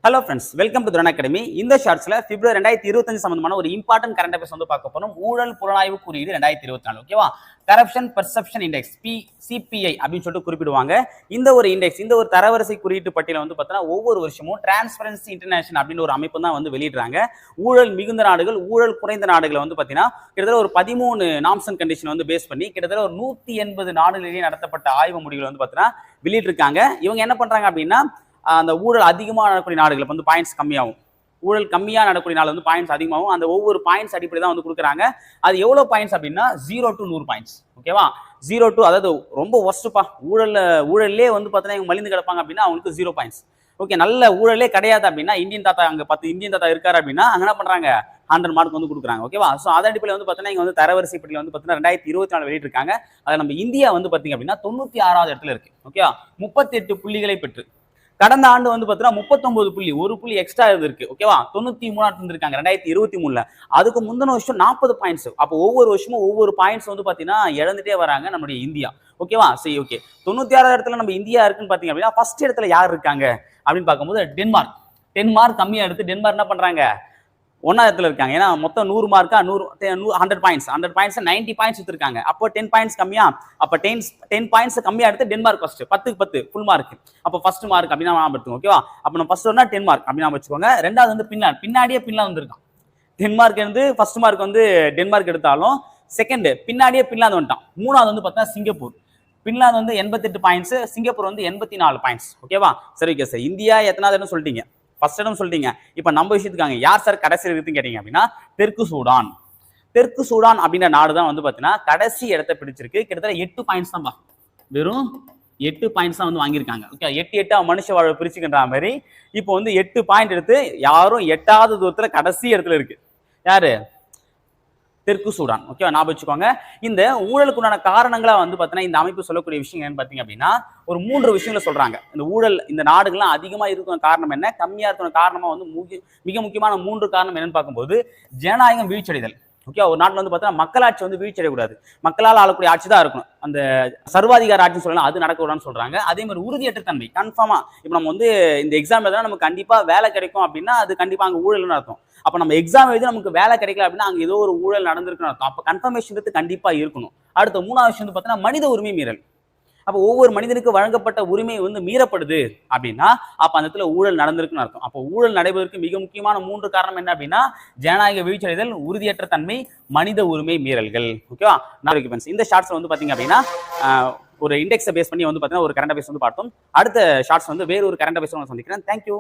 Hello friends, welcome to துரன் academy. இந்த ஷார்ட்ஸ்ல பிப்ரவரி 2025 சம்பந்தமான ஒரு இம்பார்ட்டன்ட் கரண்ட் அஃபேர்ஸ் வந்து பார்க்க போறோம். ஊழல் புலனாய்வு குறியீடு 2024. ஓகேவா? கரப்ஷன் பெர்செப்ஷன் இண்டெக்ஸ் சிபிஐ அப்படின்னு சொல்லிட்டு குறிப்பிடுவாங்க. இந்த ஒரு இண்டெக்ஸ், இந்த ஒரு தரவரிசை குறியீட்டு பட்டியல வந்து பார்த்தீங்கன்னா ஒவ்வொரு வருஷமும் டிரான்ஸ்பரன்சி இன்டர்நேஷனல் அப்படின்னு ஒரு அமைப்பு தான் வந்து வெளியிடுறாங்க. ஊழல் மிகுந்த நாடுகள், ஊழல் குறைந்த நாடுகளை வந்து பார்த்தீங்கன்னா கிட்டத்தட்ட ஒரு 13 நார்ம்ஸ் அண்ட் கண்டிஷன் வந்து பேஸ் பண்ணி கிட்டத்தட்ட ஒரு 180 நாடுகளிலேயே நடத்தப்பட்ட ஆய்வு முடிவுகள் வந்து பார்த்தீங்கன்னா வெளியிட்டிருக்காங்க. இவங்க என்ன பண்றாங்க அப்படின்னா, அந்த ஊழல் அதிகமாக நடக்கக்கூடிய நாடுகளுக்கு வந்து பாயிண்ட்ஸ் கம்மியாகும், ஊழல் கம்மியாக நடக்கக்கூடிய நாள் வந்து பாயிண்ட்ஸ் அதிகமாகும். அந்த ஒவ்வொரு பாயிண்ட்ஸ் அடிப்படை தான் வந்து கொடுக்குறாங்க. அது எவ்வளோ பாயிண்ட்ஸ் அப்படின்னா 0 to 100 பாயிண்ட்ஸ். ஓகேவா? 0 to, அதாவது ரொம்ப ஒர்ஸ்ட்பா, ஊழல்லே வந்து பார்த்தீங்கன்னா இவங்க மலிந்து கிடப்பாங்க அப்படின்னா அவங்களுக்கு 0 பாயிண்ட்ஸ். ஓகே, நல்ல ஊழலே கிடையாது அப்படின்னா இந்தியன் தாத்தா, அங்கே 10 இந்தியன் தாத்தா இருக்காரு அப்படின்னா அங்கே என்ன பண்ணுறாங்க, 100 மார்க் வந்து கொடுக்குறாங்க. ஓகேவா? ஸோ அதன் அடிப்படையில் வந்து பார்த்தீங்கன்னா இங்கே வந்து தரவரிசை பட்டியல் வந்து பார்த்தீங்கன்னா 2024 வெளியிட்டிருக்காங்க. அதில் நம்ம இந்தியா வந்து பார்த்தீங்க அப்படின்னா 96வது இடத்துல இருக்கு. ஓகேவா? 38 புள்ளிகளை பெற்று, கடந்த ஆண்டு வந்து பார்த்தீங்கன்னா 39 புள்ளி, ஒரு புள்ளி எக்ஸ்ட்ரா இருக்கு. ஓகேவா? 93 இருந்திருக்காங்க 2023. அதுக்கு முந்தின வருஷம் 40 பாயிண்ட்ஸ். அப்போ ஒவ்வொரு வருஷமும் ஒவ்வொரு பாயிண்ட்ஸ் வந்து பார்த்தீங்கன்னா இழந்துட்டே வராங்க நம்மளுடைய இந்தியா. ஓகேவா? சரி, ஓகே. 96வது இடத்துல நம்ம இந்தியா இருக்குன்னு பார்த்தீங்க அப்படின்னா ஃபர்ஸ்ட் இடத்துல யார் இருக்காங்க அப்படின்னு பார்க்கும்போது டென்மார்க். 10 மார்க் கம்மியா எடுத்து டென்மார்க் என்ன பண்றாங்க, 1வது இடத்துல இருக்காங்க. ஏன்னா மொத்தம் 100 மார்க்கா, 100 பாயிண்ட்ஸ், 100 பாயிண்ட்ஸ் 90 பாயிண்ட்ஸ் எடுத்திருக்காங்க. அப்போ 10 பாயிண்ட்ஸ் கம்மியா, அப்போ 10 பாயிண்ட்ஸ் கம்மியா எடுத்து டென்மார்க் ஃபர்ஸ்ட், 10க்கு 10 ஃபுல் மார்க். அப்போ ஃபர்ஸ்ட் மார்க் அப்படின்னா ஞாபகம் எடுத்துக்கோங்க. ஓகேவா? அப்போ நம்ம ஃபர்ஸ்ட் வரனா 10 மார்க் அப்படின்னு ஞாபகம் வச்சுக்கோங்க. ரெண்டாவது வந்து பின்னாடியே பின்லாந்து வந்திருக்கான். டென்மார்க் இருந்து ஃபர்ஸ்ட் மார்க் வந்து டென்மார்க் எடுத்தாலும் செகண்ட் பின்னாடியே பின்லாந்து வந்துட்டான். மூணாவது வந்து பார்த்தா சிங்கப்பூர். பின்லாந்து வந்து 88 பாயிண்ட்ஸ், சிங்கப்பூர் வந்து 84 பாயிண்ட்ஸ். ஓகேவா? சரி, ஓகே சார். இந்தியா எத்தனாவது சொல்லிட்டீங்க, ஃபர்ஸ்ட் இடம் சொல்லிட்டீங்க. இப்ப நம்ம விஷயத்துக்காங்க யார் சார் கடைசியில் இருக்குன்னு கேட்டீங்க அப்படின்னா தெற்கு சூடான். தெற்கு சூடான் அப்படின்ற நாடு தான் வந்து பாத்தீங்கன்னா கடைசி இடத்தை பிடிச்சிருக்கு. கிட்டத்தட்ட 8 பாயிண்ட்ஸ் தான், வெறும் 8 பாயிண்ட்ஸ் தான் வந்து வாங்கியிருக்காங்க. ஓகே, 8 மனுஷ வாழ்வை பிரிச்சுக்கின்ற மாதிரி இப்போ வந்து 8 பாயிண்ட் எடுத்து யாரும் 8வது தூரத்துல கடைசி இடத்துல இருக்கு. யாரு? தெற்கு சூடான். ஓகே, ஞாபகம் வச்சுக்கோங்க. இந்த ஊழலுக்குண்டான காரணங்களா வந்து பார்த்தீங்கன்னா இந்த அமைப்பு சொல்லக்கூடிய விஷயம் என்னன்னு பார்த்தீங்க அப்படின்னா ஒரு 3 விஷயங்களை சொல்றாங்க. இந்த ஊழல் இந்த நாடுகள்லாம் அதிகமாக இருக்கிற காரணம் என்ன, கம்மியா இருக்கிற காரணமா வந்து மிக முக்கியமான 3 காரணம் என்னன்னு பார்க்கும்போது ஜனநாயகம் வீழ்ச்சியடைதல். ஓகே, ஒரு நாட்டில் வந்து பார்த்தீங்கன்னா மக்களாட்சி வந்து வீழ்ச்சி அடையக்கூடாது, மக்களால் ஆளக்கூடிய ஆட்சி தான் இருக்கணும். அந்த சர்வாதிகார ஆட்சின்னு சொல்லலாம், அது நடக்கக்கூடாதுன்னு சொல்றாங்க. அதே மாதிரி உறுதியற்ற தன்மை, கன்ஃபார்மா இப்போ நம்ம வந்து இந்த எக்ஸாம் எழுதினா நமக்கு கண்டிப்பா வேலை கிடைக்கும் அப்படின்னா அது கண்டிப்பா அங்கே ஊழல்னு அர்த்தம். அப்ப நம்ம எக்ஸாம் எழுதி நமக்கு வேலை கிடைக்கல அப்படின்னா அங்க ஏதோ ஒரு ஊழல் நடந்திருக்குன்னு அர்த்தம். அப்ப கன்ஃபர்மேஷன் கண்டிப்பா இருக்கணும். அடுத்த 3வது விஷயம் வந்து பார்த்தீங்கன்னா மனித உரிமை மீறல். அப்போ ஒவ்வொரு மனிதனுக்கு வழங்கப்பட்ட உரிமை வந்து மீறப்படுது அப்படின்னா அப்ப அந்த இடத்துல ஊழல் நடந்திருக்குன்னு அர்த்தம். அப்போ ஊழல் நடைபெறுவதற்கு மிக முக்கியமான 3 காரணம் என்ன அப்படின்னா ஜனநாயக வீழ்ச்சியடைதல், உறுதியற்ற தன்மை, மனித உரிமை மீறல்கள். ஓகேவா? இந்த ஷார்ட்ஸ் வந்து பாத்தீங்க அப்படின்னா ஒரு இண்டெக்ஸை பேஸ் பண்ணி வந்து பாத்தீங்கன்னா ஒரு கரண்ட் அஃபேர்ஸ் வந்து பார்த்தோம். அடுத்த ஷார்ட்ஸ் வந்து வேற ஒரு கரண்ட் அஃபேர்ஸ் சந்திக்கிறேன். தேங்க்யூ.